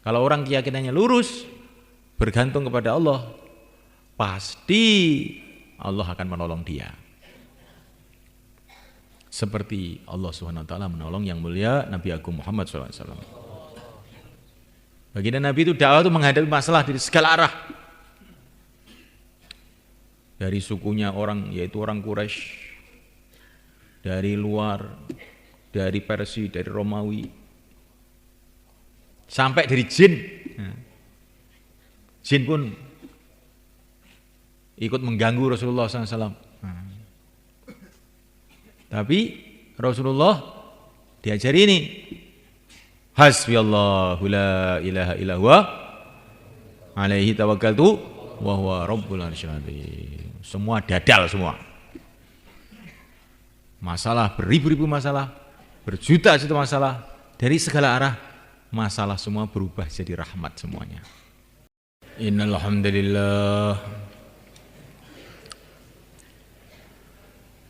Kalau orang keyakinannya lurus, bergantung kepada Allah, pasti Allah akan menolong dia. Seperti Allah Subhanahu wa taala menolong yang mulia Nabi Agung Muhammad SAW. Baginda Nabi itu dakwah itu menghadapi masalah dari segala arah. Dari sukunya orang, yaitu orang Quraisy, dari luar, dari Persia, dari Romawi, sampai dari jin. Jin pun ikut mengganggu Rasulullah SAW. Tapi Rasulullah diajari ini, hasbiyallahu la ilaha illa huwa alaihi tawakkaltu wa huwa rabbul arsyil azim. Semua dadal semua. Masalah beribu-ribu masalah, berjuta-juta masalah, dari segala arah masalah semua berubah jadi rahmat semuanya. Innal hamdalillah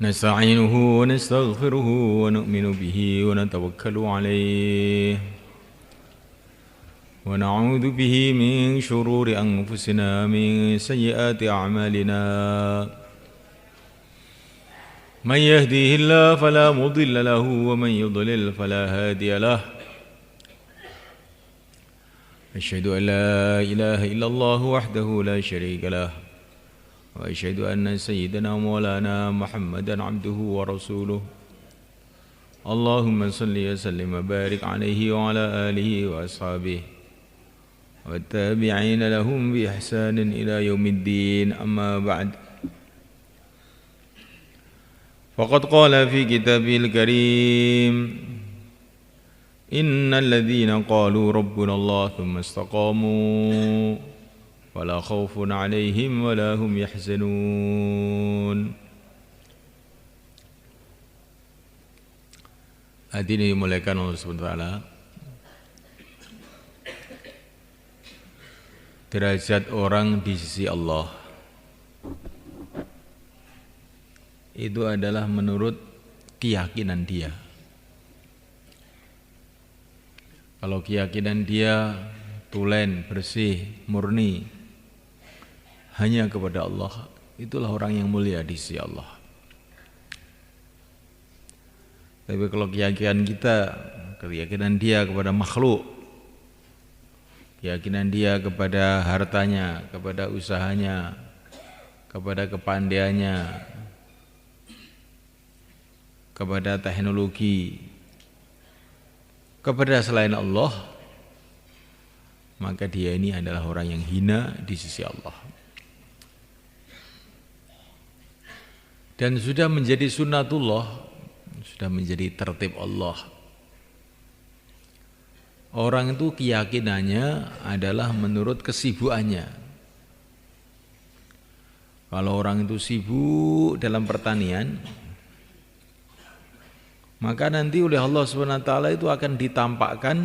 nasta'inuhu wa nastaghfiruhu wa nu'minu bihi wa natawakkalu alayhi wa na'udzu bihi min shururi anfusina min sayyiati a'malina man yahdihillahu fala mudilla lahu wa man yudlil fala hadiya lahu asyhadu an la ilaha illallah wahdahu la syarika lahu wa asyhadu anna sayyidana maulana Muhammadan abduhu wa rasuluh Allahumma salli wa sallim wa barik alaihi wa ala alihi wa ashabihi wa tabi'ina lahum bi ihsanin ila yaumiddin amma ba'd faqad qala fi kitabil karim innal ladzina qalu rabbuna Allah thumma istaqamu wala khaufun 'alaihim wala hum yahzanun. Hadirin dimuliakan Allah Subhanahu wa taala. Derajat orang di sisi Allah itu adalah menurut keyakinan dia. Kalau keyakinan dia tulen, bersih, murni hanya kepada Allah, itulah orang yang mulia di sisi Allah. Tapi kalau keyakinan kita, keyakinan dia kepada makhluk, keyakinan dia kepada hartanya, kepada usahanya, kepada kepandaiannya, kepada teknologi, kepada selain Allah, maka dia ini adalah orang yang hina di sisi Allah. Dan sudah menjadi sunnatullah, sudah menjadi tertib Allah. Orang itu keyakinannya adalah menurut kesibukannya. Kalau orang itu sibuk dalam pertanian, maka nanti oleh Allah SWT itu akan ditampakkan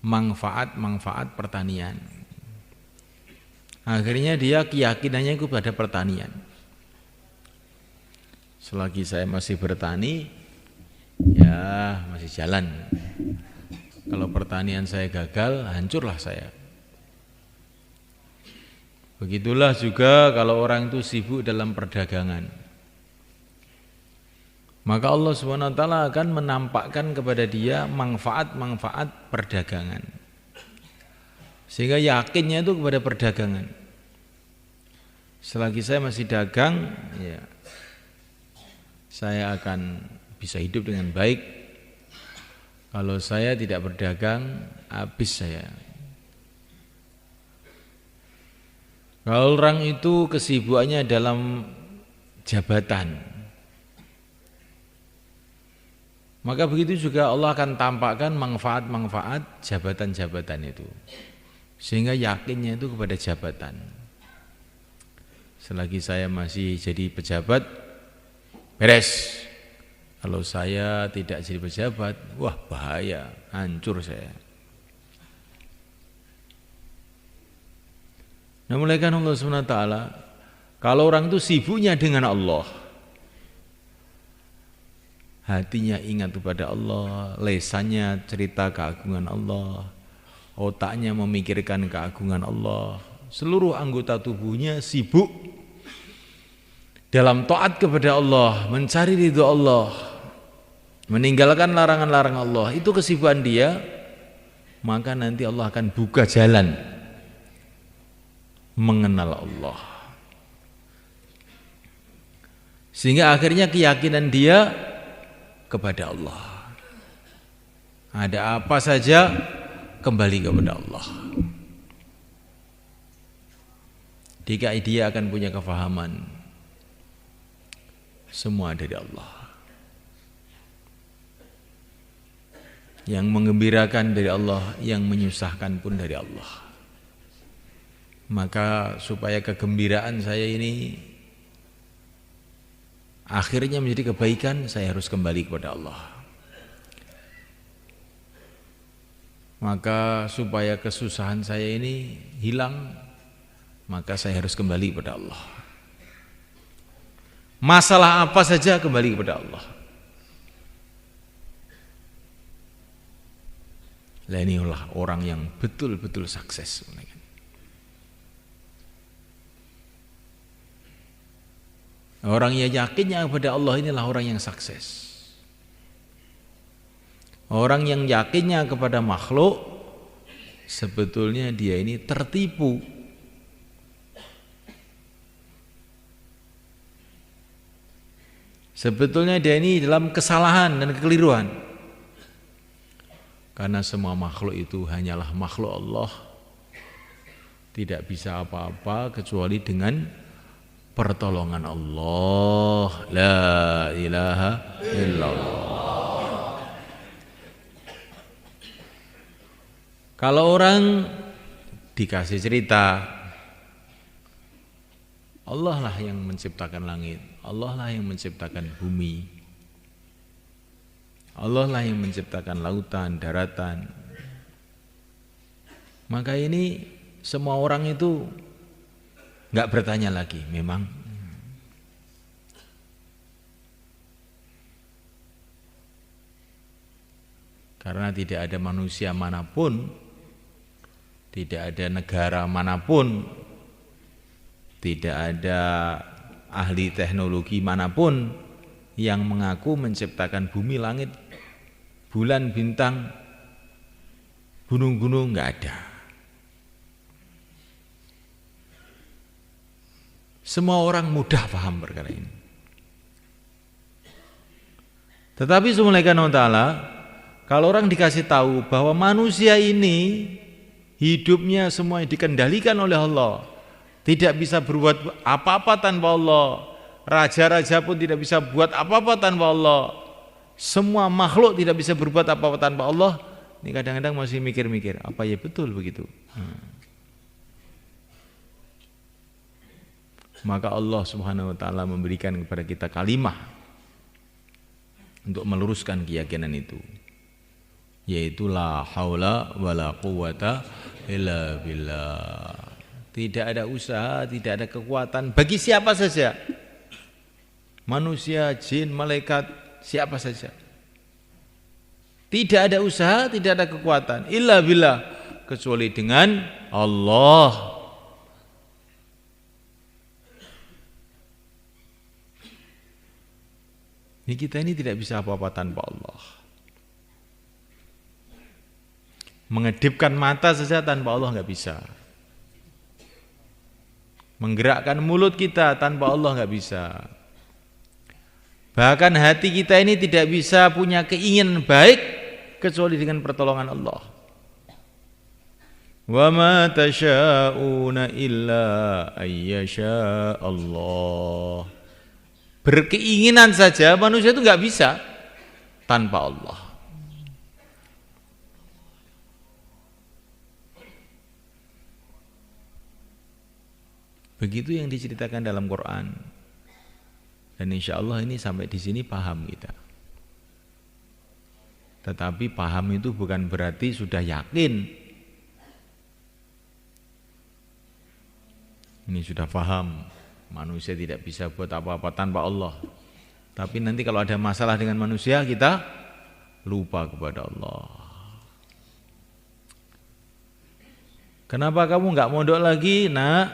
manfaat-manfaat pertanian. Akhirnya dia keyakinannya kepada pertanian. Selagi saya masih bertani, ya masih jalan. Kalau pertanian saya gagal, hancurlah saya. Begitulah juga kalau orang itu sibuk dalam perdagangan, maka Allah SWT akan menampakkan kepada dia manfaat-manfaat perdagangan, sehingga yakinnya itu kepada perdagangan. Selagi saya masih dagang, ya saya akan bisa hidup dengan baik. Kalau saya tidak berdagang, habis saya. Kalau orang itu kesibukannya dalam jabatan, maka begitu juga Allah akan tampakkan manfaat-manfaat jabatan-jabatan itu, sehingga yakinnya itu kepada jabatan. Selagi saya masih jadi pejabat, beres. Kalau saya tidak jadi pejabat, wah bahaya, hancur saya. Nah, mulaikan Allah SWT, kalau orang itu sibuknya dengan Allah, hatinya ingat kepada Allah, lesannya cerita keagungan Allah, otaknya memikirkan keagungan Allah, seluruh anggota tubuhnya sibuk dalam taat kepada Allah, mencari ridho Allah, meninggalkan larangan-larangan Allah, itu kesibukan dia, maka nanti Allah akan buka jalan mengenal Allah. Sehingga akhirnya keyakinan dia kepada Allah. Ada apa saja kembali kepada Allah. Jika dia akan punya kefahaman semua dari Allah. Yang menggembirakan dari Allah, yang menyusahkan pun dari Allah. Maka supaya kegembiraan saya ini akhirnya menjadi kebaikan, saya harus kembali kepada Allah. Maka supaya kesusahan saya ini hilang, maka saya harus kembali kepada Allah. Masalah apa saja kembali kepada Allah. Lah inilah orang yang betul-betul sukses. Orang yang yakinnya kepada Allah inilah orang yang sukses. Orang yang yakinnya kepada makhluk, sebetulnya dia ini tertipu. Sebetulnya dia ini dalam kesalahan dan kekeliruan. Karena semua makhluk itu hanyalah makhluk Allah. Tidak bisa apa-apa kecuali dengan pertolongan Allah. La ilaha illallah. Kalau orang dikasih cerita, Allah lah yang menciptakan langit, Allah lah yang menciptakan bumi, Allah lah yang menciptakan lautan, daratan. Maka ini semua orang itu enggak bertanya lagi, memang karena tidak ada manusia manapun, tidak ada negara manapun, tidak ada ahli teknologi manapun yang mengaku menciptakan bumi, langit, bulan, bintang, gunung-gunung, enggak ada. Semua orang mudah paham perkara ini. Tetapi subhanahu wa ta'ala, kalau orang dikasih tahu bahwa manusia ini hidupnya semua dikendalikan oleh Allah, tidak bisa berbuat apa-apa tanpa Allah, raja-raja pun tidak bisa buat apa-apa tanpa Allah, semua makhluk tidak bisa berbuat apa-apa tanpa Allah, ini kadang-kadang masih mikir-mikir, apa ya betul begitu? Maka Allah subhanahu wa ta'ala memberikan kepada kita kalimah untuk meluruskan keyakinan itu, yaitu la haula wala quwata illa billah. Tidak ada usaha, tidak ada kekuatan bagi siapa saja, manusia, jin, malaikat, siapa saja. Tidak ada usaha, tidak ada kekuatan illa billah, kecuali dengan Allah. Ini kita ini tidak bisa apa-apa tanpa Allah. Mengedipkan mata saja tanpa Allah enggak bisa. Menggerakkan mulut kita tanpa Allah enggak bisa. Bahkan hati kita ini tidak bisa punya keinginan baik kecuali dengan pertolongan Allah. Wa ma tasyauna illa ayyasha Allah. Berkeinginan saja manusia itu enggak bisa tanpa Allah. Begitu yang diceritakan dalam Quran. Dan insya Allah ini sampai di sini paham kita. Tetapi paham itu bukan berarti sudah yakin. Ini sudah paham, manusia tidak bisa buat apa-apa tanpa Allah. Tapi nanti kalau ada masalah dengan manusia, kita lupa kepada Allah. Kenapa kamu nggak mondok lagi, nak?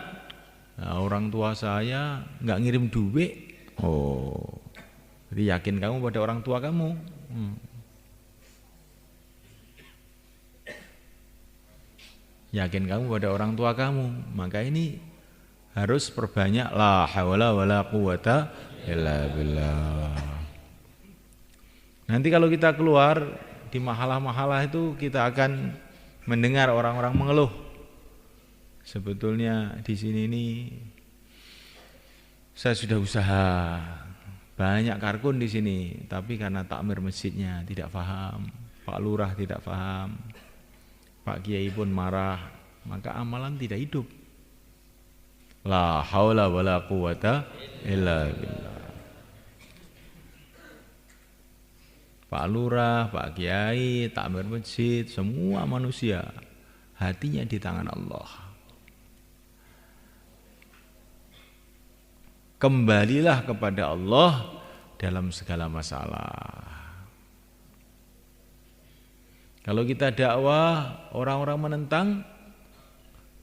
Nah, orang tua saya nggak ngirim duit. Oh, jadi yakin kamu pada orang tua kamu. Yakin kamu pada orang tua kamu. Maka ini harus perbanyak la haula wala quwata illa billah. Nanti kalau kita keluar di mahalah-mahalah itu kita akan mendengar orang-orang mengeluh. Sebetulnya di sini ini saya sudah usaha banyak karkun di sini, tapi karena takmir masjidnya tidak paham, Pak Lurah tidak paham, Pak Kiai pun marah, maka amalan tidak hidup. La haula wala quwata illa billah. Pak Lurah, Pak Kiai, takmir masjid, semua manusia hatinya di tangan Allah. Kembalilah kepada Allah dalam segala masalah. Kalau kita dakwah, orang-orang menentang,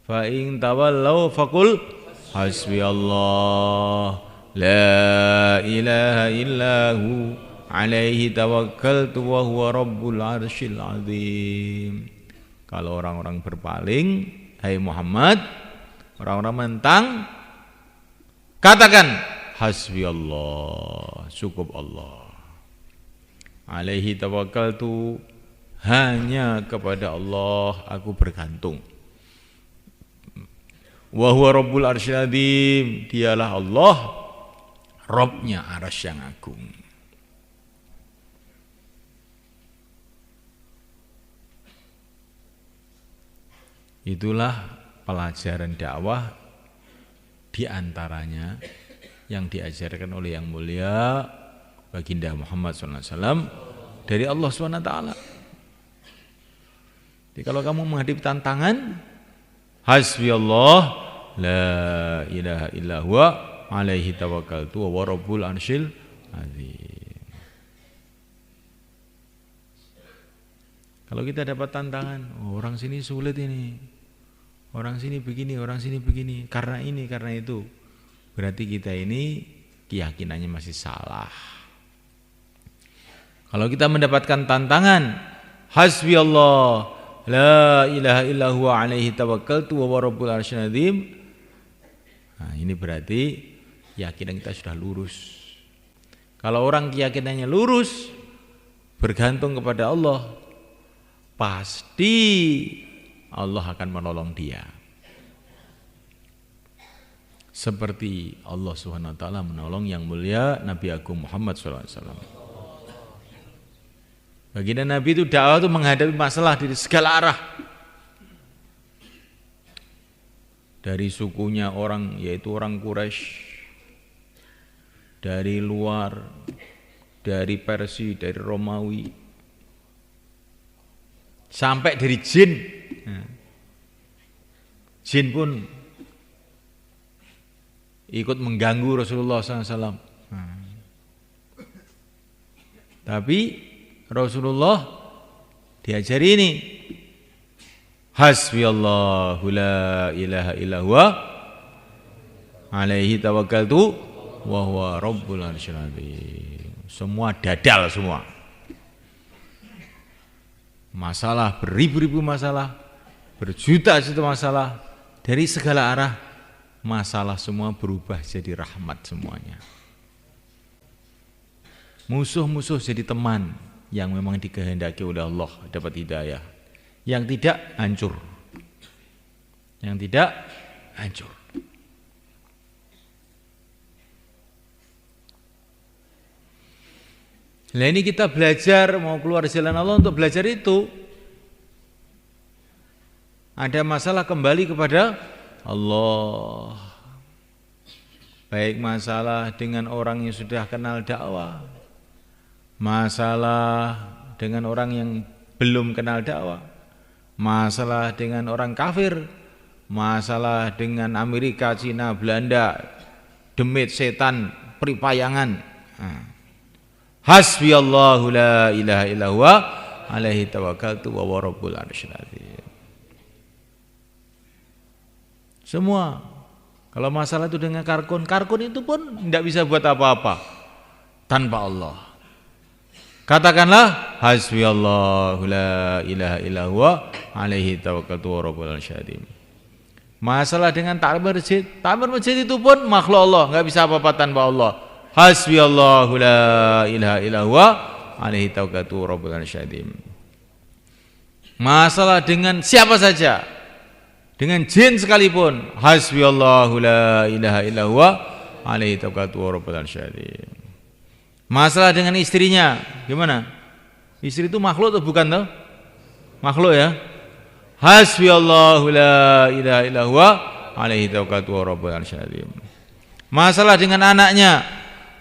fa in tawallau faqul hasbiyallah la ilaha illahu alaihi tawakkaltu wa huwa rabbul arsyil azim. Kalau orang-orang berpaling, hai Muhammad, orang-orang menentang, katakan hasbiyallah, cukup Allah. Alaihi tawakkaltu, hanya kepada Allah aku bergantung. Wa huwa rabbul arsyil azim, dialah Allah, Rabbnya arasy yang agung. Itulah pelajaran dakwah di antaranya yang diajarkan oleh yang mulia baginda Muhammad SAW dari Allah SWT. Jadi kalau kamu menghadapi tantangan, hasbiyallah la ilaha illa huwa alaihi tawakkaltu wa rabbul arsyil azim. Kalau kita dapat tantangan, orang sini sulit ini, orang sini begini, orang sini begini, karena ini, karena itu, berarti kita ini keyakinannya masih salah. Kalau kita mendapatkan tantangan, hasbiyallah la ilaha illa huwa alaihi tawakkaltu wa rabbul arsyil azim, nah ini berarti keyakinan kita sudah lurus. Kalau orang keyakinannya lurus, bergantung kepada Allah, pasti Allah akan menolong dia. Seperti Allah SWT menolong yang mulia Nabi Agung Muhammad SAW. Baginda Nabi itu dakwah itu menghadapi masalah dari segala arah. Dari sukunya orang, yaitu orang Quraisy, dari luar, dari Persia, dari Romawi, sampai dari jin. Jin pun ikut mengganggu Rasulullah SAW. Tapi Rasulullah diajari ini, hasbiyallahu la ilaha illa huwa alaihi tawakkaltu wa huwa rabbul arsyil azim. Semua dadal semua. Masalah beribu-ribu masalah, berjuta-juta masalah dari segala arah, masalah semua berubah jadi rahmat semuanya. Musuh-musuh jadi teman yang memang dikehendaki oleh Allah dapat hidayah. Yang tidak hancur. Yang tidak hancur. Nah ini kita belajar mau keluar jalan Allah untuk belajar itu. Ada masalah kembali kepada Allah. Baik masalah dengan orang yang sudah kenal dakwah, masalah dengan orang yang belum kenal dakwah, masalah dengan orang kafir, masalah dengan Amerika, Cina, Belanda, demit, setan, peripayangan. Hasbiyallahu la ilaha illa huwa alaihi tawakkaltu wa rabbul arsyil azim. Semua. Kalau masalah itu dengan karkun itu pun tidak bisa buat apa-apa tanpa Allah. Katakanlah hasbiyallahu la ilaha illa huwa alaihi tawakkaltu wa rabbul arsyil. Masalah dengan takmir masjid itu pun makhluk Allah, enggak bisa apa-apa tanpa Allah. Hasbiyallahu la ilaha illa huwa alaihi tawakkaltu wa rabbul arsyil. Masalah dengan siapa saja, dengan jin sekalipun, hasbiyallahu la ilaha illa huwa alaihi tawakkaltu wa rabbul arsyil. Masalah dengan istrinya, gimana? Istri itu makhluk atau bukan toh? Makhluk ya. Hasbiyallahu la ilaha illa huwa alaihi tawakkaltu wa rabbul arsyil. Masalah dengan anaknya,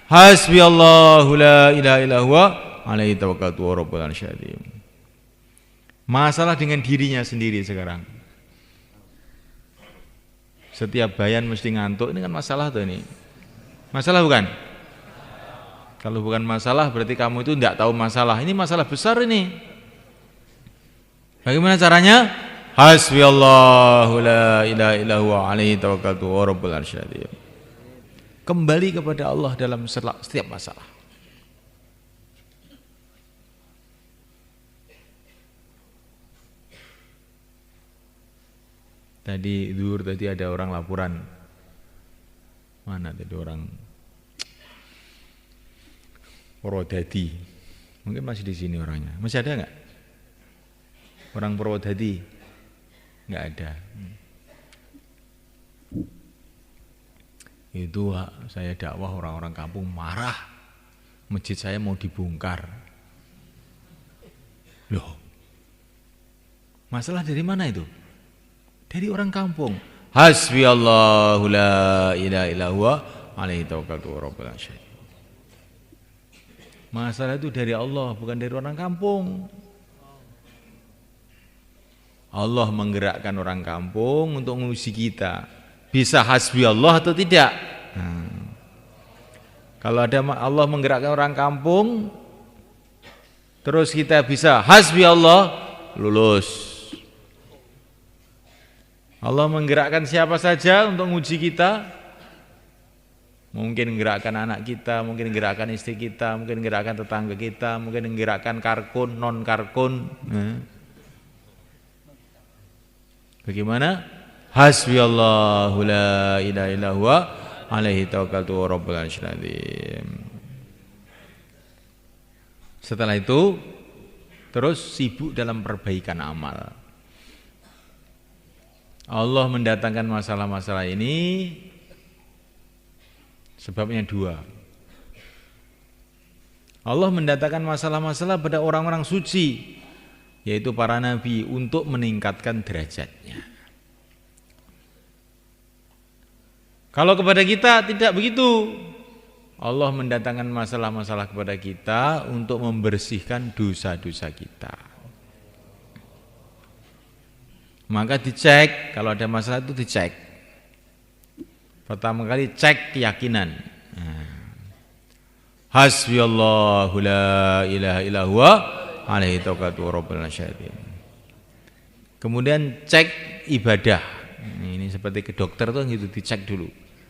hasbiyallahu la ilaha illa huwa alaihi tawakkaltu wa rabbul arsyil. Masalah dengan dirinya sendiri sekarang. Setiap bayan mesti ngantuk, ini kan masalah tuh ini. Masalah bukan? Kalau bukan masalah berarti kamu itu tidak tahu masalah. Ini masalah besar ini. Bagaimana caranya? Hasbiyallahu la ilaha illa huwa alaihi tawakkaltu wa rabbul arsyil. Kembali kepada Allah dalam setiap masalah. Tadi ada orang laporan. Mana tadi orang Purwodadi, mungkin masih di sini orangnya. Masih ada nggak? Orang Purwodadi? Nggak ada. Itu saya dakwah orang-orang kampung marah. Masjid saya mau dibongkar. Loh, masalah dari mana itu? Dari orang kampung. Hasbiyallahu la ilaha illa huwa alaihi tawakkaltu wa rabbul arsyil. Masalah itu dari Allah, bukan dari orang kampung. Allah menggerakkan orang kampung untuk menguji kita. Bisa hasbi Allah atau tidak? Kalau ada Allah menggerakkan orang kampung, terus kita bisa hasbi Allah, lulus. Allah menggerakkan siapa saja untuk menguji kita. Mungkin menggerakkan anak kita, mungkin menggerakkan istri kita, mungkin menggerakkan tetangga kita, mungkin menggerakkan karkun, non karkun. Bagaimana? Hasbiyallahu la ilaha illa huwa alaihi tawakkaltu wa rabbul arsyil. Setelah itu terus sibuk dalam perbaikan amal. Allah mendatangkan masalah-masalah ini sebabnya dua. Allah mendatangkan masalah-masalah pada orang-orang suci, yaitu para nabi, untuk meningkatkan derajatnya. Kalau kepada kita tidak begitu. Allah mendatangkan masalah-masalah kepada kita untuk membersihkan dosa-dosa kita. Maka dicek, kalau ada masalah itu dicek. Pertama kali cek keyakinan. Hasbiyallahu la ilaha illa huwa alaihi tawakkaltu wa rabbul arsyil. Kemudian cek ibadah. Ini seperti ke dokter tuh gitu, dicek dulu.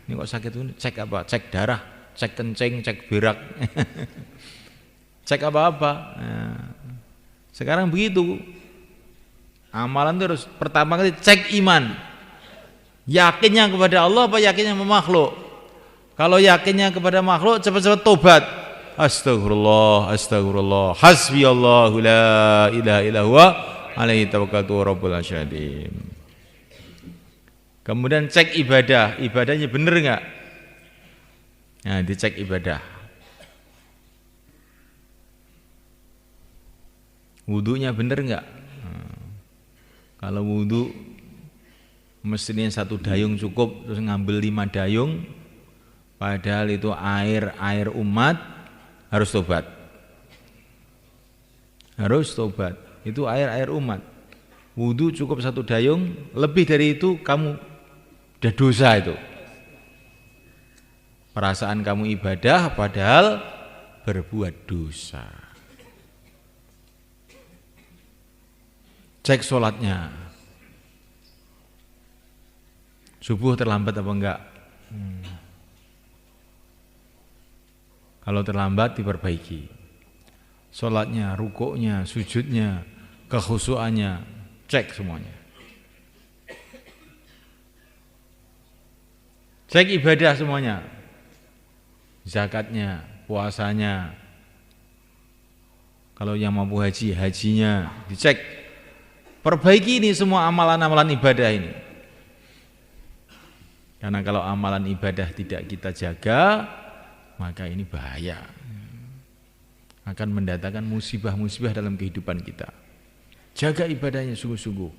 Ini kok sakit tuh, cek apa? Cek darah, cek kencing, cek berak. Cek apa-apa. Sekarang begitu. Amalan terus pertama kali cek iman. Yakinnya kepada Allah apa yakinnya sama makhluk? Kalau yakinnya kepada makhluk, cepat-cepat tobat. Astagfirullah, astagfirullah. Hasbiyallahu la ilaha illa huwa alaihi tawakkaltu wa rabbul arsyil. Kemudian cek ibadah, ibadahnya benar enggak? Nah, dicek ibadah. Wudunya benar enggak? Kalau wudu mestinya 1 dayung cukup, terus ngambil 5 dayung, padahal itu air umat, harus tobat. Harus tobat. Itu air umat. Wudu cukup 1 dayung, lebih dari itu kamu udah dosa itu. Perasaan kamu ibadah padahal berbuat dosa. Cek sholatnya. Subuh terlambat apa enggak? Kalau terlambat diperbaiki. Sholatnya, rukuknya, sujudnya, kekhusyuannya, cek semuanya. Cek ibadah semuanya. Zakatnya, puasanya. Kalau yang mampu haji, hajinya dicek. Perbaiki ini semua amalan-amalan ibadah ini. Karena kalau amalan ibadah tidak kita jaga, maka ini bahaya. Akan mendatangkan musibah-musibah dalam kehidupan kita. Jaga ibadahnya sungguh-sungguh.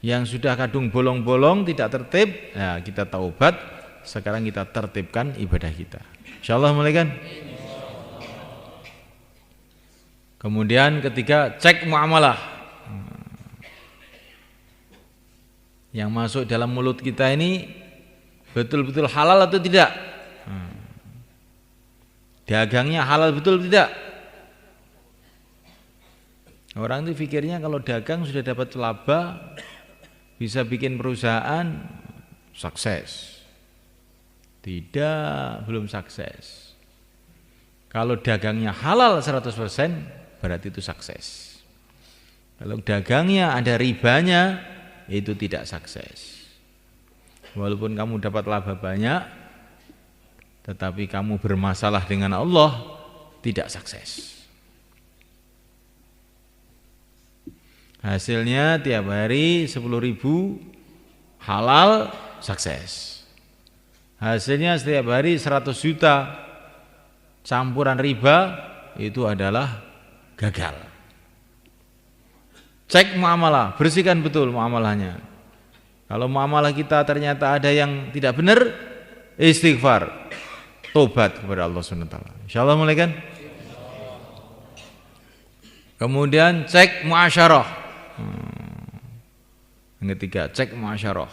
Yang sudah kadung bolong-bolong tidak tertib, ya kita taubat. Sekarang kita tertibkan ibadah kita. Insyaallah mulai kan? Kemudian ketiga, cek muamalah. Yang masuk dalam mulut kita ini betul-betul halal atau tidak? Dagangnya halal betul tidak? Orang itu pikirnya kalau dagang sudah dapat laba, bisa bikin perusahaan sukses. Tidak, belum sukses. Kalau dagangnya halal 100%, berarti itu sukses. Kalau dagangnya ada ribanya, itu tidak sukses. Walaupun kamu dapat laba banyak, tetapi kamu bermasalah dengan Allah, tidak sukses. Hasilnya tiap hari 10.000 halal, sukses. Hasilnya setiap hari 100 juta campuran riba, itu adalah gagal. Cek muamalah, bersihkan betul muamalahnya. Kalau muamalah kita ternyata ada yang tidak benar, istighfar, tobat kepada Allah SWT. Insyaallah mulai kan? Kemudian cek muasyarah. Yang ketiga, cek muasyarah.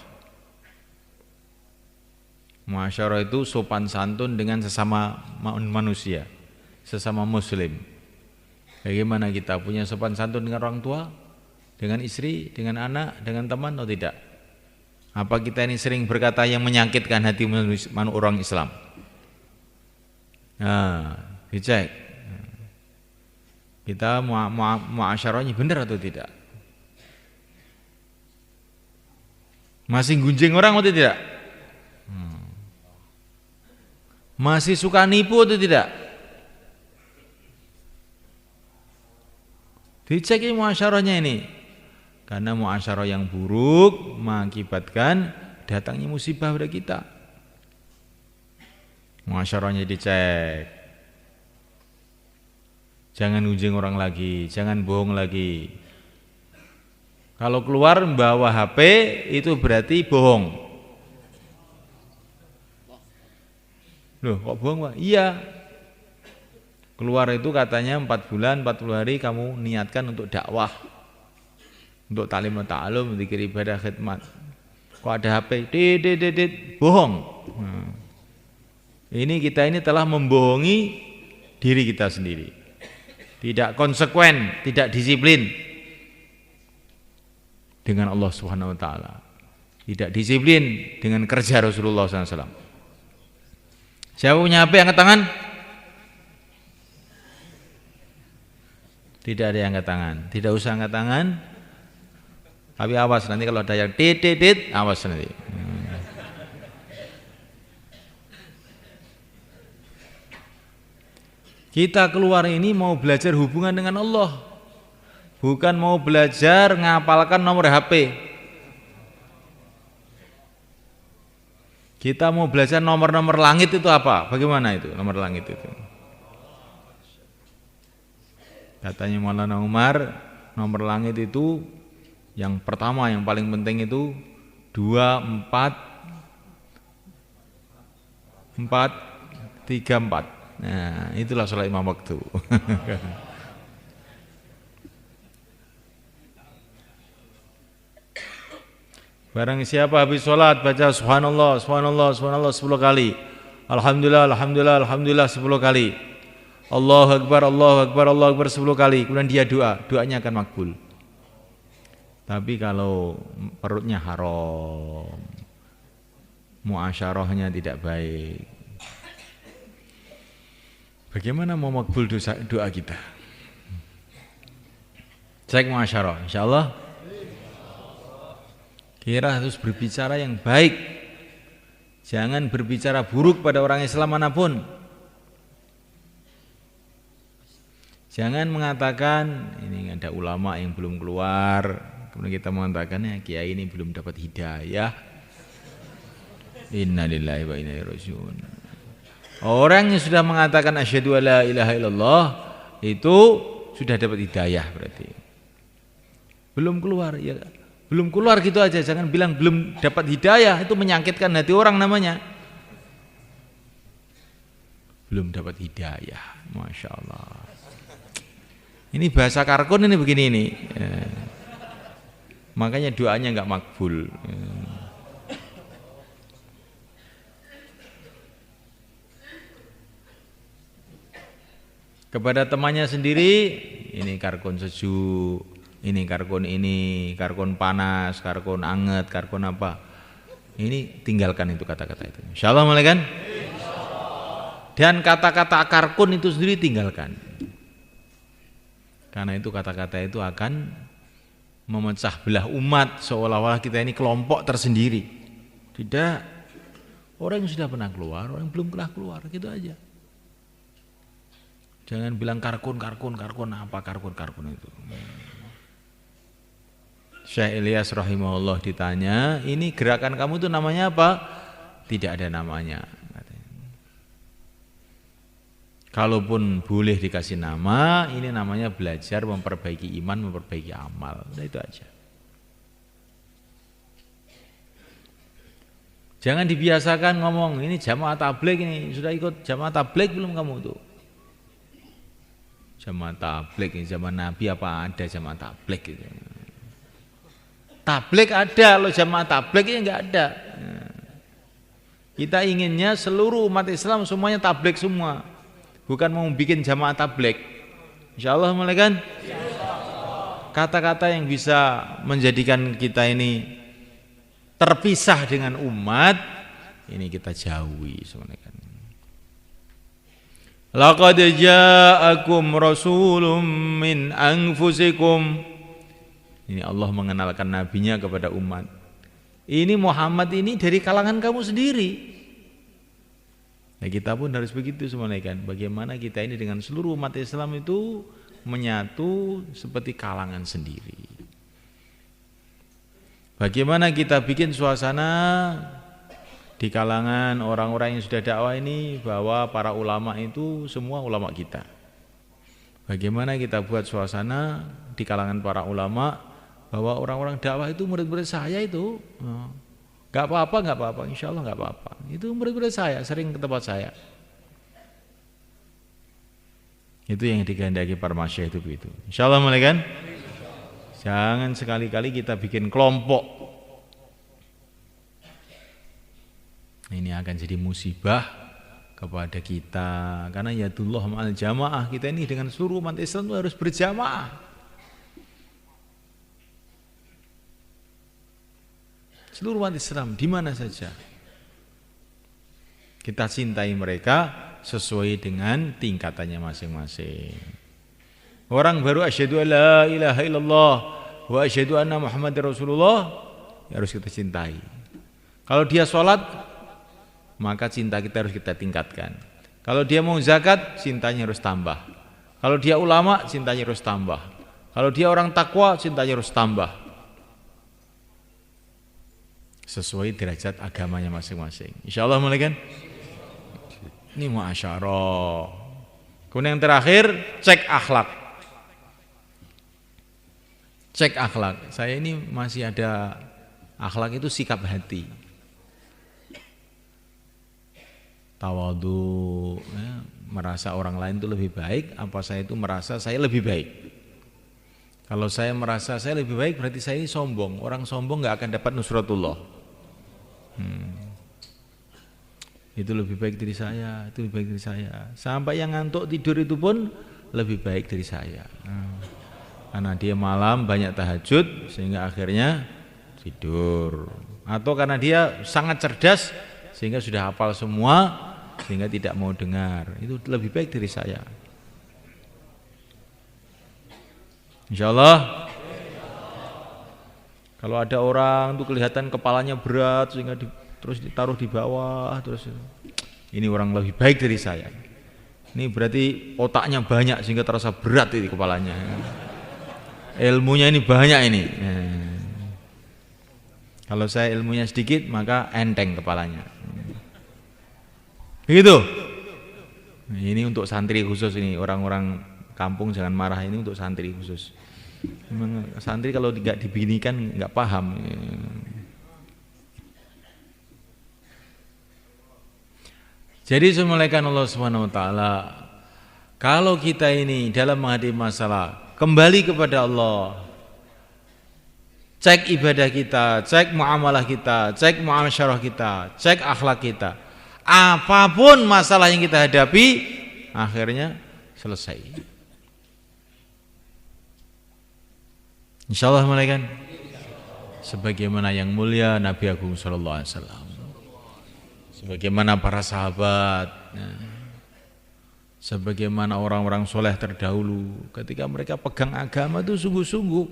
Muasyarah itu sopan santun dengan sesama manusia, sesama muslim. Bagaimana kita punya sopan santun dengan orang tua, dengan istri, dengan anak, dengan teman atau tidak? Apa kita ini sering berkata yang menyakitkan hati orang Islam? Nah, dicek. Kita muasyarahnya benar atau tidak? Masih gunjing orang atau tidak? Masih suka nipu atau tidak? Dicek ini muasyarahnya ini. Karena muasyarah yang buruk mengakibatkan datangnya musibah pada kita. Muasyarahnya dicek. Jangan gunjing orang lagi, jangan bohong lagi. Kalau keluar membawa HP itu berarti bohong. Loh, kok bohong, Pak? Iya. Keluar itu katanya 4 bulan, 40 hari kamu niatkan untuk dakwah. Untuk ta'lim wa ta'alum, zikir ibadah khidmat. Kok ada HP? Bohong. Ini kita ini telah membohongi diri kita sendiri. Tidak konsekuen, tidak disiplin dengan Allah Subhanahu wa taala. Tidak disiplin dengan kerja Rasulullah SAW. Siapa punya HP angkat tangan? Tidak ada yang angkat tangan. Tidak usah angkat tangan. Tapi awas nanti kalau ada yang awas nanti. Kita keluar ini mau belajar hubungan dengan Allah, bukan mau belajar ngapalkan nomor HP. Kita mau belajar nomor-nomor langit itu apa? Bagaimana itu nomor langit itu? Katanya Maulana Umar, nomor langit itu yang pertama, yang paling penting itu 2, 4, 3, 4. Nah, itulah sholat imam waktu. Barang siapa habis sholat baca subhanallah, subhanallah, subhanallah 10 kali. Alhamdulillah, alhamdulillah, alhamdulillah 10 kali. Allahu Akbar, Allahu Akbar, Allahu Akbar 10 kali. Kemudian dia doa, doanya akan makbul. Tapi kalau perutnya haram, muasyarahnya tidak baik. Bagaimana mau makbul doa kita? Cek muasyarah, insyaallah. Kita harus berbicara yang baik. Jangan berbicara buruk pada orang Islam manapun. Jangan mengatakan ini ada ulama yang belum keluar, kemudian kita mengatakan ya kiai ini belum dapat hidayah. Innalillahi wa inna ilaihi raji'un. Orang yang sudah mengatakan asyhadu alla ilaha illallah itu sudah dapat hidayah berarti. Belum keluar ya, belum keluar gitu aja, jangan bilang belum dapat hidayah, itu menyakitkan hati orang namanya. Belum dapat hidayah, Masya Allah. Ini bahasa karkun ini begini ini. Ya. Makanya doanya enggak makbul. Ya. Kepada temannya sendiri, ini karkun sejuk, ini karkun panas, karkun anget, karkun apa. Ini tinggalkan itu kata-kata itu. Insyaallah mulai kan? Dan kata-kata karkun itu sendiri tinggalkan. Karena itu kata-kata itu akan memecah belah umat, seolah-olah kita ini kelompok tersendiri. Tidak. Orang yang sudah pernah keluar, orang yang belum pernah keluar, gitu aja. Jangan bilang karkun apa karkun itu. Syekh Ilyas rahimahullah ditanya, ini gerakan kamu itu namanya apa? Tidak ada namanya. Kalaupun boleh dikasih nama, ini namanya belajar memperbaiki iman, memperbaiki amal. Nah, itu aja. Jangan dibiasakan ngomong, ini jamaah tabligh ini, sudah ikut jamaah tabligh belum kamu tuh? Jamaah tabligh ini zaman Nabi apa ada jamaah tabligh gitu. Tabligh ada, loh jamaah tabligh ini enggak ada. Kita inginnya seluruh umat Islam semuanya tabligh semua. Bukan mau bikin jamaah tabligh. Insyaallah mulai kan? Kata-kata yang bisa menjadikan kita ini terpisah dengan umat, ini kita jauhi sebenarnya kan. Laqad ja'akum rasulun min anfusikum. Ini Allah mengenalkan nabinya kepada umat. Ini Muhammad ini dari kalangan kamu sendiri. Nah, kita pun harus begitu semuanya kan. Bagaimana kita ini dengan seluruh umat Islam itu menyatu seperti kalangan sendiri. Bagaimana kita bikin suasana di kalangan orang-orang yang sudah dakwah ini bahwa para ulama itu semua ulama kita. Bagaimana kita buat suasana di kalangan para ulama bahwa orang-orang dakwah itu murid-murid saya itu Gak apa-apa, insya Allah gak apa-apa. Itu murid-murid saya, sering ke tempat saya. Itu yang dikehendaki para masyayikh itu begitu. Insya Allah mulai kan? Jangan sekali-kali kita bikin kelompok. Ini akan jadi musibah kepada kita. Karena yadullah ma'al jamaah, kita ini dengan seluruh umat Islam itu harus berjamaah. Seluruh umat Islam di mana saja kita cintai mereka sesuai dengan tingkatannya masing-masing. Orang baru asyhadu alla ilaha illallah wa asyhadu anna Muhammadar Rasulullah harus kita cintai. Kalau dia sholat, maka cinta kita harus kita tingkatkan. Kalau dia mau zakat, cintanya harus tambah. Kalau dia ulama, cintanya harus tambah. Kalau dia orang takwa, cintanya harus tambah. Sesuai derajat agamanya masing-masing. Insyaallah mulai kan? Ini muasyarah. Kemudian yang terakhir, cek akhlak. Cek akhlak. Saya ini masih ada akhlak itu sikap hati. Tawadhu, ya, merasa orang lain itu lebih baik, apa saya itu merasa saya lebih baik. Kalau saya merasa saya lebih baik berarti saya ini sombong. Orang sombong enggak akan dapat nusratullah. Itu lebih baik dari saya, itu lebih baik dari saya. Sampai yang ngantuk tidur itu pun lebih baik dari saya. Karena dia malam banyak tahajud sehingga akhirnya tidur. Atau karena dia sangat cerdas sehingga sudah hafal semua, sehingga tidak mau dengar. Itu lebih baik dari saya. Insya Allah. Kalau ada orang tuh kelihatan kepalanya berat sehingga terus ditaruh di bawah, terus ini orang lebih baik dari saya. Ini berarti otaknya banyak sehingga terasa berat ini kepalanya. Ilmunya ini banyak ini. Kalau saya ilmunya sedikit maka enteng kepalanya. Begitu. Ini untuk santri khusus ini, orang-orang kampung jangan marah, ini untuk santri khusus. Memang santri kalau tidak dibinikan nggak paham. Jadi semulaikan Allah Subhanahu wa taala, kalau kita ini dalam menghadapi masalah kembali kepada Allah, cek ibadah kita, cek muamalah kita, cek muasyarah kita, cek akhlak kita. Apapun masalah yang kita hadapi, akhirnya selesai. Insyaallah malaikat. Sebagaimana yang mulia Nabi Agung sallallahu alaihi wasallam. Sebagaimana para sahabat, sebagaimana orang-orang soleh terdahulu, ketika mereka pegang agama itu sungguh-sungguh.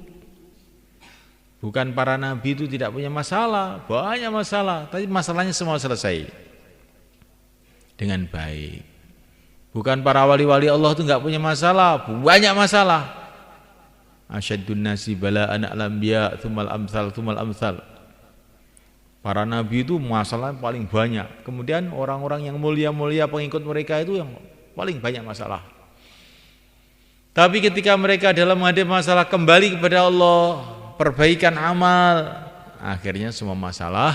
Bukan para nabi itu tidak punya masalah, banyak masalah, tapi masalahnya semua selesai dengan baik. Bukan para wali-wali Allah itu enggak punya masalah, banyak masalah. Asyaddun nasi bala'an al-anbiya tsummal amsal tsummal amsal. Para nabi itu masalah paling banyak. Kemudian orang-orang yang mulia-mulia pengikut mereka itu yang paling banyak masalah. Tapi ketika mereka dalam menghadapi masalah kembali kepada Allah, perbaikan amal, akhirnya semua masalah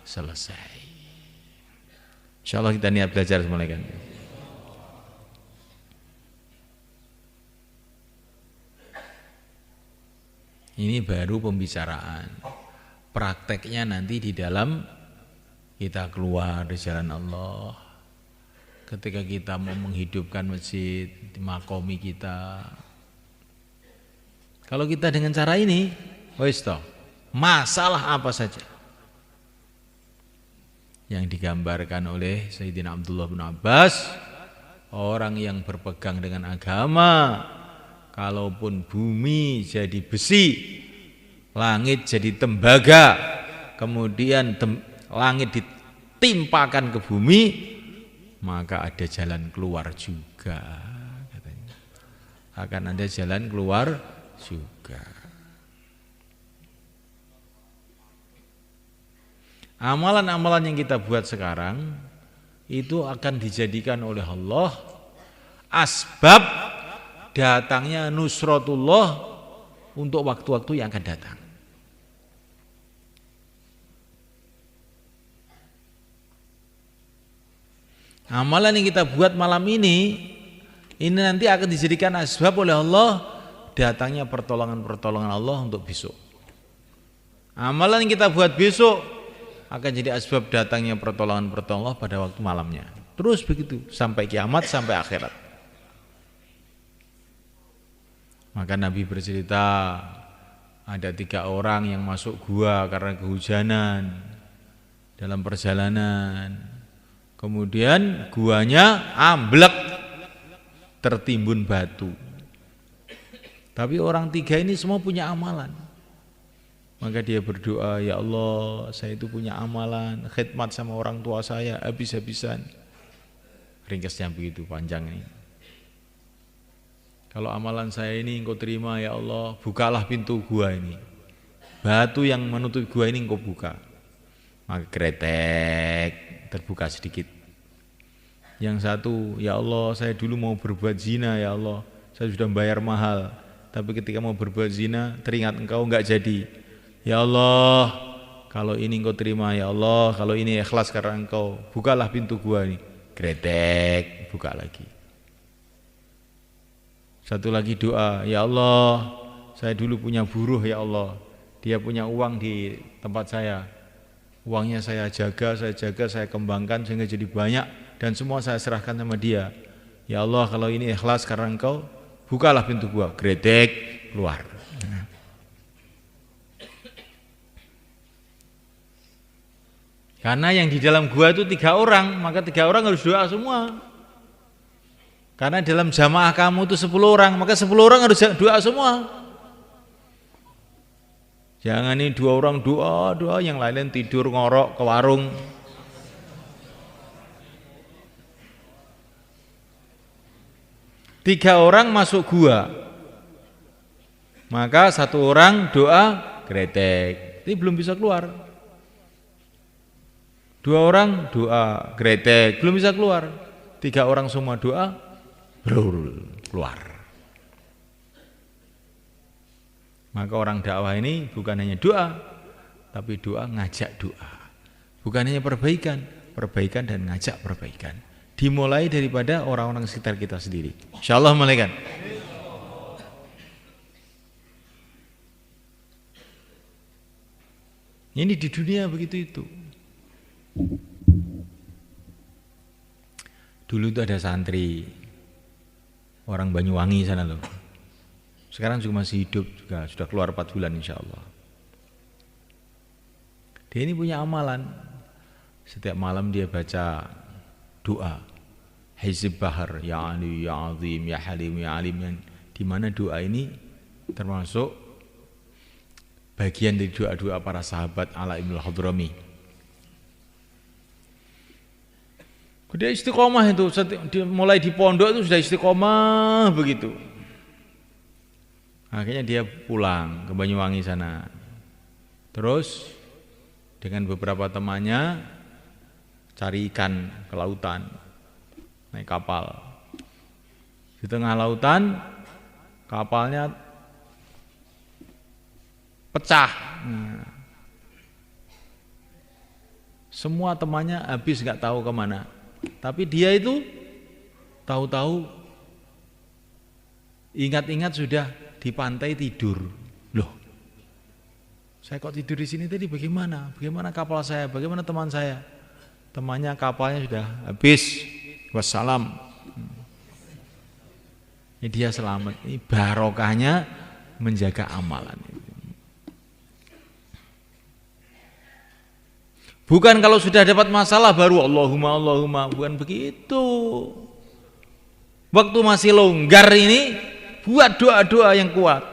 selesai. Insyaallah kita niat belajar semuanya. Ini baru pembicaraan. Prakteknya nanti di dalam kita keluar di jalan Allah. Ketika kita mau menghidupkan masjid di makomi kita. Kalau kita dengan cara ini, wis toh, masalah apa saja yang digambarkan oleh Sayyidina Abdullah bin Abbas, orang yang berpegang dengan agama, kalaupun bumi jadi besi, langit jadi tembaga, kemudian langit ditimpakan ke bumi, maka ada jalan keluar juga, katanya. Akan ada jalan keluar juga. Amalan-amalan yang kita buat sekarang itu akan dijadikan oleh Allah asbab datangnya nusratullah untuk waktu-waktu yang akan datang. Amalan yang kita buat malam ini nanti akan dijadikan asbab oleh Allah datangnya pertolongan-pertolongan Allah untuk besok. Amalan yang kita buat besok akan jadi asbab datangnya pertolongan-pertolongan Allah pada waktu malamnya. Terus begitu sampai kiamat, sampai akhirat. Maka Nabi bercerita ada 3 orang yang masuk gua karena kehujanan dalam perjalanan. Kemudian guanya amblek, tertimbun batu. Tapi orang 3 ini semua punya amalan. Maka dia berdoa, ya Allah, saya itu punya amalan, khidmat sama orang tua saya habis-habisan. Ringkasnya begitu panjang ini. Kalau amalan saya ini engkau terima ya Allah, bukalah pintu gua ini. Batu yang menutup gua ini engkau buka. Maka kretek, terbuka sedikit. Yang satu, ya Allah, saya dulu mau berbuat zina ya Allah, saya sudah bayar mahal. Tapi ketika mau berbuat zina, teringat engkau enggak jadi. Ya Allah, kalau ini engkau terima ya Allah, kalau ini ikhlas karena engkau, bukalah pintu gua ini. Kretek, buka lagi. Satu lagi doa, ya Allah, saya dulu punya buruh ya Allah, dia punya uang di tempat saya, uangnya saya jaga, saya kembangkan sehingga jadi banyak dan semua saya serahkan sama dia. Ya Allah, kalau ini ikhlas karena engkau, bukalah pintu gua. Kretek, keluar. Karena yang di dalam gua itu 3 orang, maka 3 orang harus doa semua. Karena dalam jamaah kamu itu 10 orang, maka 10 orang harus doa semua. Jangan ini 2 orang doa, yang lain tidur ngorok ke warung. Tiga orang masuk gua, maka 1 orang doa gretek, ini belum bisa keluar. 2 orang doa gretek, belum bisa keluar. 3 orang semua doa, keluar. Maka orang dakwah ini bukan hanya doa, tapi doa ngajak doa. Bukan hanya perbaikan dan ngajak perbaikan. Dimulai daripada orang-orang sekitar kita sendiri. Insyaallah mulaikan. Ini di dunia begitu itu. Dulu itu ada santri orang Banyuwangi sana loh. Sekarang juga masih hidup, juga sudah keluar 4 bulan insyaallah. Dia ini punya amalan. Setiap malam dia baca doa Hizb Bahar, ya Ali, ya Azim, ya Halim, ya Alim, yang dimana doa ini termasuk bagian dari doa-doa para sahabat ala Ibnul Hadrami. Dia istiqomah itu, mulai di pondok itu sudah istiqomah begitu. Akhirnya dia pulang ke Banyuwangi sana. Terus dengan beberapa temannya cari ikan ke lautan, naik kapal. Di tengah lautan kapalnya pecah. Semua temannya habis nggak tahu kemana. Tapi dia itu tahu-tahu ingat-ingat sudah di pantai tidur. Loh, saya kok tidur di sini tadi bagaimana? Bagaimana kapal saya? Bagaimana teman saya? Temannya kapalnya sudah habis. Wassalam. Ini dia selamat. Ini barokahnya menjaga amalan. Bukan kalau sudah dapat masalah baru Allahumma, bukan begitu. Waktu masih longgar ini buat doa-doa yang kuat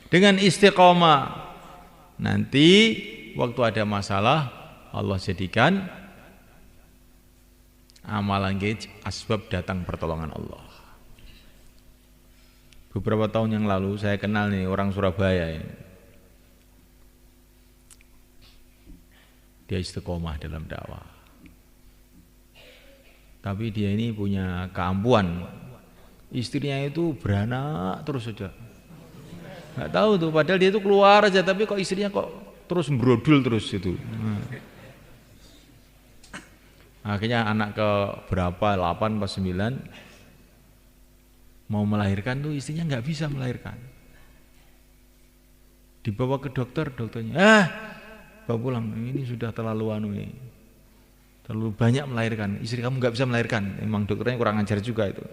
dengan istiqomah. Nanti waktu ada masalah Allah jadikan amalan kita asbab datang pertolongan Allah. Beberapa tahun yang lalu saya kenal nih orang Surabaya ini. Dia istiqomah dalam dakwah. Tapi dia ini punya keampuhan. Istrinya itu beranak terus saja. Nggak tahu tuh, padahal dia itu keluar aja, tapi kok istrinya kok terus brodul terus itu. Akhirnya anak ke berapa, 8 pas 9 mau melahirkan tuh istrinya nggak bisa melahirkan. Dibawa ke dokter, dokternya bawa pulang, ini sudah terlalu terlalu banyak melahirkan, istri kamu nggak bisa melahirkan. Emang dokternya kurang ajar juga itu.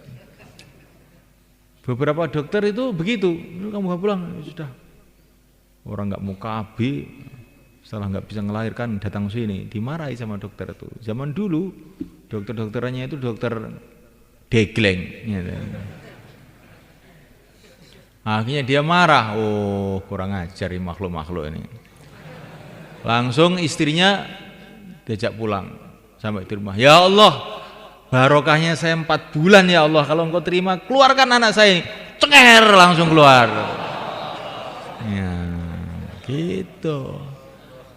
Beberapa dokter itu begitu, kamu bawa pulang, sudah. Orang nggak mau KB, setelah nggak bisa melahirkan datang sini, dimarahi sama dokter itu. Zaman dulu dokter-dokternya itu dokter degleng. Akhirnya dia marah, kurang ajar makhluk-makhluk ini. Langsung istrinya diajak pulang sampai di rumah. Ya Allah, barokahnya saya 4 bulan ya Allah, kalau engkau terima keluarkan anak saya ini. Cenger langsung keluar. Ya, gitu.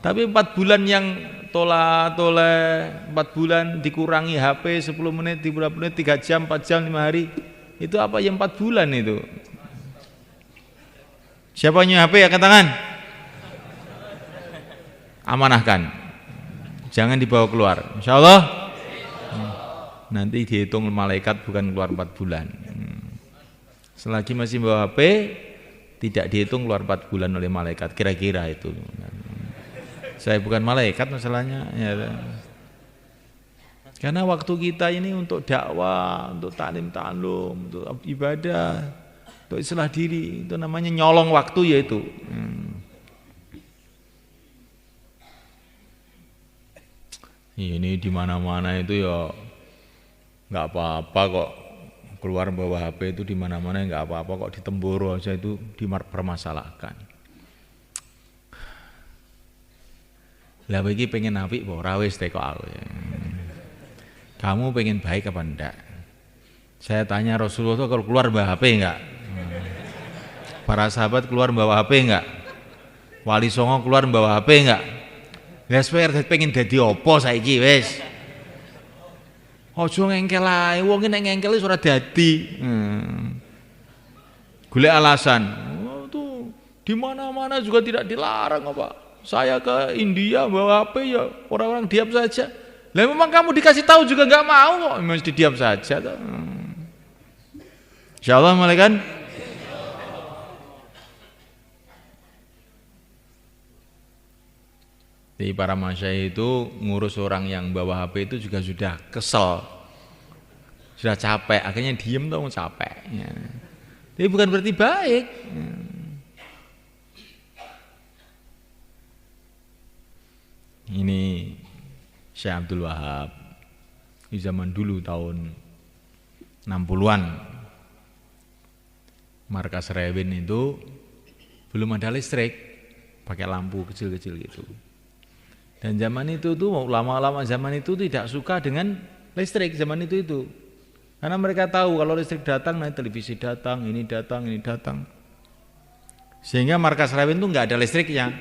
Tapi 4 bulan yang toleh 4 bulan dikurangi HP 10 menit, 30 menit, 3 jam, 4 jam, 5 hari. Itu apa yang 4 bulan itu? Siapa punya HP angkat tangan? Amanahkan, jangan dibawa keluar. Insyaallah nanti dihitung malaikat bukan keluar 4 bulan. Selagi masih bawa HP tidak dihitung keluar 4 bulan oleh malaikat, kira-kira itu. Saya bukan malaikat masalahnya ya. Karena waktu kita ini untuk dakwah, untuk taklim ta'allum, untuk ibadah, untuk islah diri, itu namanya nyolong waktu yaitu. Ini di mana-mana itu ya nggak apa-apa kok, keluar bawa HP itu di mana-mana nggak apa-apa kok, di Temboro aja itu dipermasalahkan. Lah iki pengen apik apa ora wis teko aku ya. Kamu pengen baik apa enggak? Saya tanya Rasulullah itu kalau keluar bawa HP enggak? Para sahabat keluar bawa HP enggak? Wali Songo keluar bawa HP enggak? Lah pengen dadi apa saiki wis? Aja ngengkel ae, wong nek ngengkel wis ora dadi. Golek alasan. Oh, tuh di mana-mana juga tidak dilarang apa? Saya ke India bawa HP ya orang-orang diam saja. Lah memang kamu dikasih tahu juga nggak mau kok, mesti diam saja. Insyaallah malaikat. Jadi para masyayikh itu ngurus orang yang bawa HP itu juga sudah kesel, sudah capek, akhirnya diem dong capek. Ya. Tapi bukan berarti baik. Ini Syekh Abdul Wahab di zaman dulu tahun 60-an, markas Rewin itu belum ada listrik, pakai lampu kecil-kecil gitu. Dan zaman itu tuh ulama-ulama zaman itu tidak suka dengan listrik zaman itu. Karena mereka tahu kalau listrik datang, nanti televisi datang, ini datang. Sehingga markas Rewin itu nggak ada listriknya,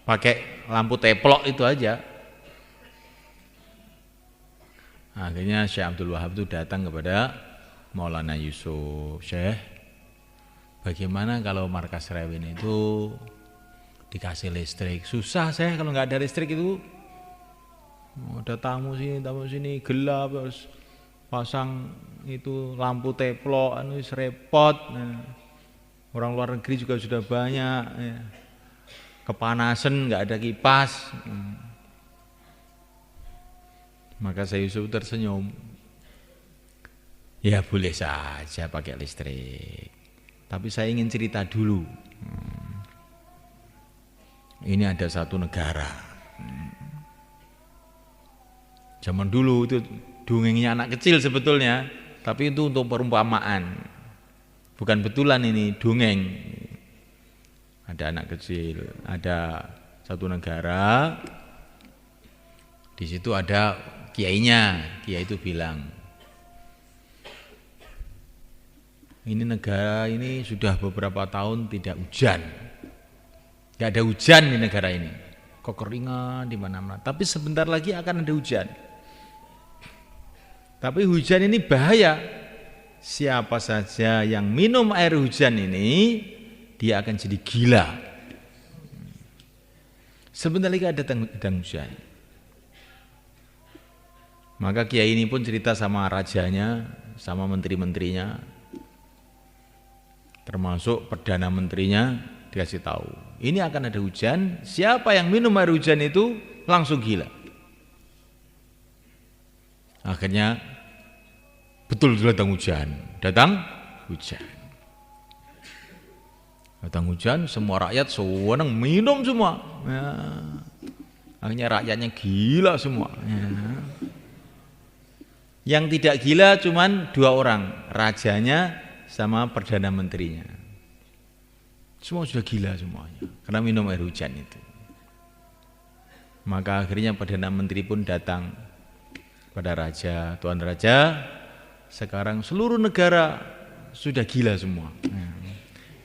pakai lampu teplok itu aja. Akhirnya Syekh Abdul Wahab itu datang kepada Maulana Yusuf, Syekh, bagaimana kalau markas Rewin itu dikasih listrik? Susah Syekh kalau nggak ada listrik itu. Ada tamu sini gelap, terus pasang itu lampu teplok, wis repot. Orang luar negeri juga sudah banyak. Kepanasan, nggak ada kipas. Maka Syekh Yusuf tersenyum. Ya boleh saja pakai listrik, tapi saya ingin cerita dulu. Ini ada satu negara. Zaman dulu itu dongengnya anak kecil sebetulnya, tapi itu untuk perumpamaan. Bukan betulan ini, dongeng. Ada anak kecil, ada satu negara. Di situ ada kiainya. Kiai itu bilang, ini negara ini sudah beberapa tahun tidak hujan. Tidak ada hujan di negara ini. Kekeringan di mana-mana. Tapi sebentar lagi akan ada hujan. Tapi hujan ini bahaya. Siapa saja yang minum air hujan ini, dia akan jadi gila. Sebentar lagi ada hujan. Maka kiai ini pun cerita sama rajanya, sama menteri-menterinya, termasuk perdana menterinya, dikasih tahu, ini akan ada hujan, siapa yang minum air hujan itu langsung gila. Akhirnya betul datang hujan. Datang hujan, semua rakyat senang minum semua. Ya. Akhirnya rakyatnya gila semua. Ya. Yang tidak gila cuman 2 orang, rajanya sama perdana menterinya. Semua sudah gila semuanya karena minum air hujan itu. Maka akhirnya perdana menteri pun datang pada raja, tuan raja, sekarang seluruh negara sudah gila semua.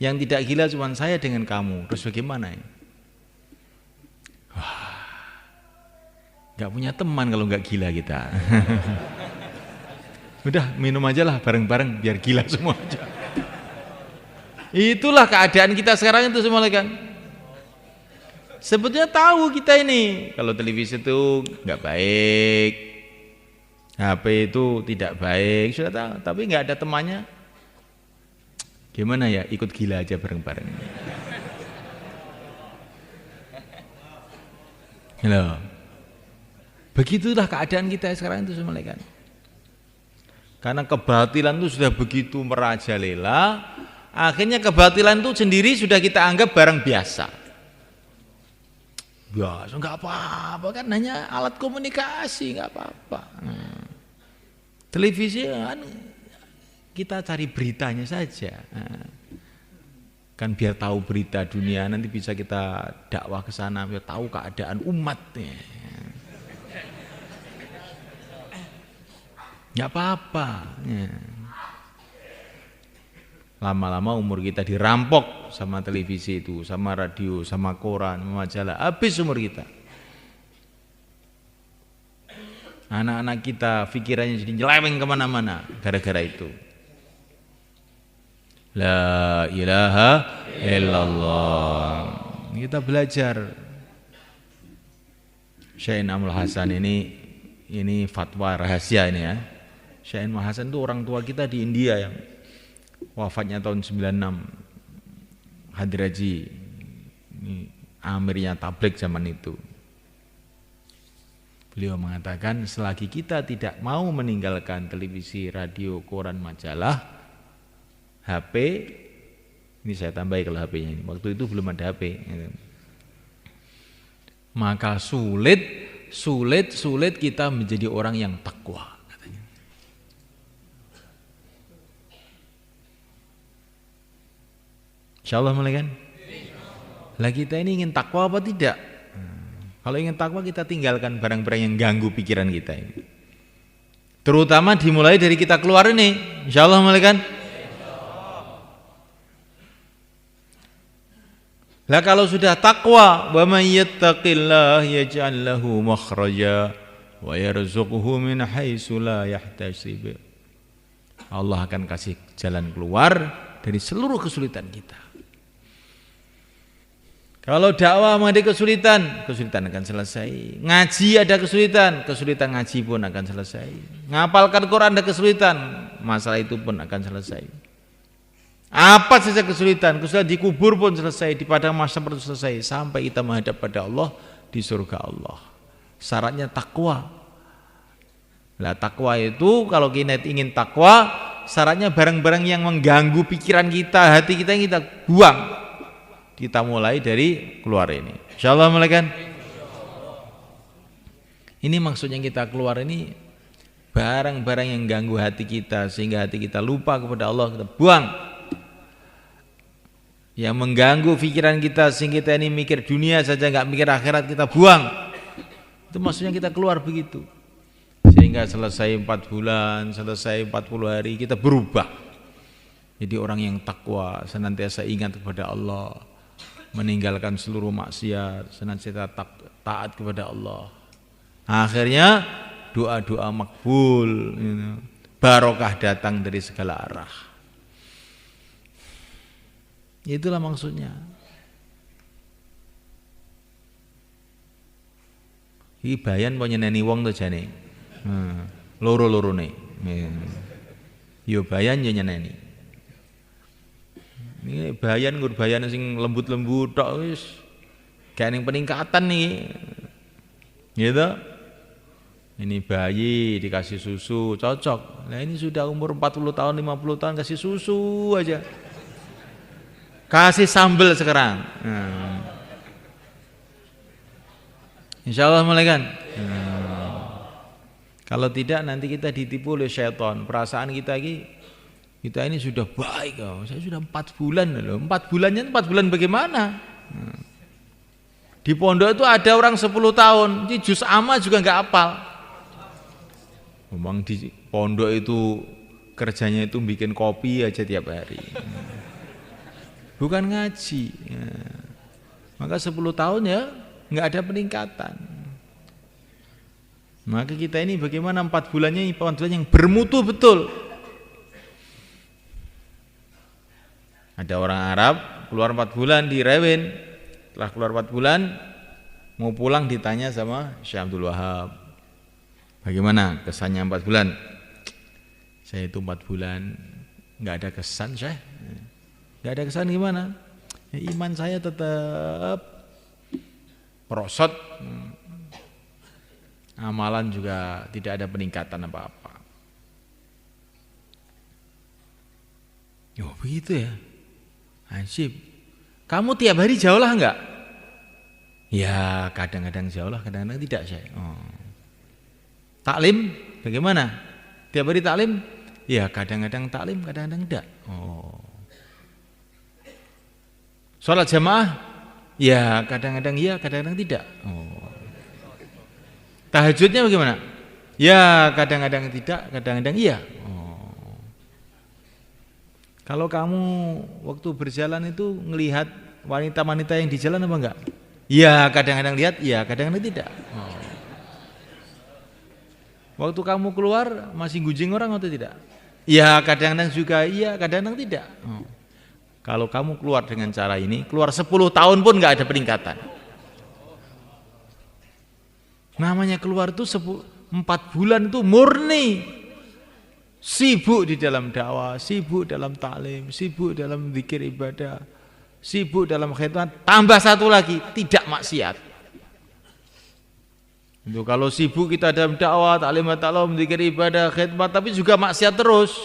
Yang tidak gila cuma saya dengan kamu. Terus bagaimana ini? Wah, gak punya teman kalau gak gila kita. Udah minum aja lah bareng-bareng biar gila semua aja. Itulah keadaan kita sekarang itu semua kan. Sebetulnya tahu kita ini kalau televisi itu nggak baik, HP itu tidak baik, sudah tahu. Tapi nggak ada temannya. Gimana ya, ikut gila aja bareng-bareng. Halo. Begitulah keadaan kita sekarang itu semua kan. Karena kebatilan itu sudah begitu merajalela, akhirnya kebatilan itu sendiri sudah kita anggap barang biasa. Biasa nggak apa-apa kan, hanya alat komunikasi, nggak apa-apa. Televisi kan kita cari beritanya saja. Kan biar tahu berita dunia, nanti bisa kita dakwah ke sana, biar tahu keadaan umatnya. Nggak apa-apa. Lama-lama umur kita dirampok sama televisi itu, sama radio, sama koran, sama majalah, habis umur kita. Anak-anak kita pikirannya jadi nyeleweng kemana-mana gara-gara itu. La ilaha illallah. Kita belajar. Syekh Amul Hasan ini fatwa rahasia ini ya. Syekh Amul Hasan itu orang tua kita di India yang wafatnya tahun 96, Hadraji, ini amirnya tabligh zaman itu. Beliau mengatakan selagi kita tidak mau meninggalkan televisi, radio, koran, majalah, HP, ini saya tambahi kalau HP-nya ini, waktu itu belum ada HP, maka sulit kita menjadi orang yang takwa. Insyaallah mulai kan? Lah kita ini ingin takwa apa tidak? Kalau ingin takwa kita tinggalkan barang-barang yang ganggu pikiran kita ini. Terutama dimulai dari kita keluar ini. Insyaallah mulai kan? Lah kalau sudah takwa, wa may yattaqillah yaj'al lahu makhraja wa yarzuqhu min haitsu la yahtasib. Allah akan kasih jalan keluar dari seluruh kesulitan kita. Kalau dakwah ada kesulitan akan selesai. Ngaji ada kesulitan ngaji pun akan selesai. Ngapalkan Quran ada kesulitan, masalah itu pun akan selesai. Apa saja kesulitan dikubur pun selesai, di padang mahsyar pun selesai, sampai kita menghadap pada Allah di surga Allah. Syaratnya takwa. Lah takwa itu kalau kita ingin takwa, syaratnya barang-barang yang mengganggu pikiran kita, hati kita yang kita buang. Kita mulai dari keluar ini. Insyaallah mulai kan? Ini maksudnya kita keluar ini barang-barang yang ganggu hati kita sehingga hati kita lupa kepada Allah, kita buang. Yang mengganggu pikiran kita sehingga kita ini mikir dunia saja, nggak mikir akhirat, kita buang. Itu maksudnya kita keluar begitu. Sehingga selesai 4 bulan, selesai 40 hari kita berubah. Jadi orang yang takwa, senantiasa ingat kepada Allah, meninggalkan seluruh maksiat, senantiasa taat kepada Allah. Akhirnya doa-doa makbul, barokah datang dari segala arah. Itulah maksudnya. Iki bayan apa nyeneni wong to jane? Loro-loro nih. Yo bayan yo nyeneni. Ini bayan nggur bayan sing lembut-lembut tok wis gak ning peningkatan nih. Gitu. Ini bayi dikasih susu cocok. Nah ini sudah umur 40 tahun, 50 tahun kasih susu aja. Kasih sambel sekarang. Insyaallah mulai kan? Kalau tidak nanti kita ditipu oleh syaitan. Perasaan kita ini sudah baik, saya sudah 4 bulan loh. 4 bulannya 4 bulan bagaimana? Di pondok itu ada orang 10 tahun, ini juz amma juga nggak hafal. Memang di pondok itu kerjanya itu bikin kopi aja tiap hari. Bukan ngaji. Maka 10 tahun ya nggak ada peningkatan. Maka kita ini bagaimana 4 bulannya 4 bulan yang bermutu betul. Ada orang Arab keluar 4 bulan di Rewin. Setelah keluar 4 bulan mau pulang ditanya sama Syekh Abdul Wahab, bagaimana kesannya 4 bulan? Saya itu 4 bulan nggak ada kesan, Syekh. Nggak ada kesan gimana? Ya, iman saya tetap merosot, amalan juga tidak ada peningkatan apa-apa. Oh begitu ya. Asyik. Kamu tiap hari jauh lah enggak? Ya kadang-kadang insya Allah, kadang-kadang tidak saya. Taklim bagaimana? Tiap hari taklim? Ya kadang-kadang taklim, kadang-kadang tidak. Sholat jamaah? Ya kadang-kadang iya, kadang-kadang tidak. Tahajudnya bagaimana? Ya kadang-kadang tidak, kadang-kadang iya. Kalau kamu waktu berjalan itu ngelihat wanita-wanita yang di jalan apa enggak? Ya kadang-kadang lihat, ya kadang-kadang tidak. Waktu kamu keluar masih gunjing orang atau tidak? Ya kadang-kadang juga iya, kadang-kadang tidak. Kalau kamu keluar dengan cara ini, keluar 10 tahun pun enggak ada peningkatan. Namanya keluar itu 4 bulan itu murni sibuk di dalam dakwah, sibuk dalam taklim, sibuk dalam zikir ibadah, sibuk dalam khidmat, tambah satu lagi, tidak maksiat. Itu kalau sibuk kita dalam dakwah, taklim, zikir ibadah, khidmat, tapi juga maksiat terus.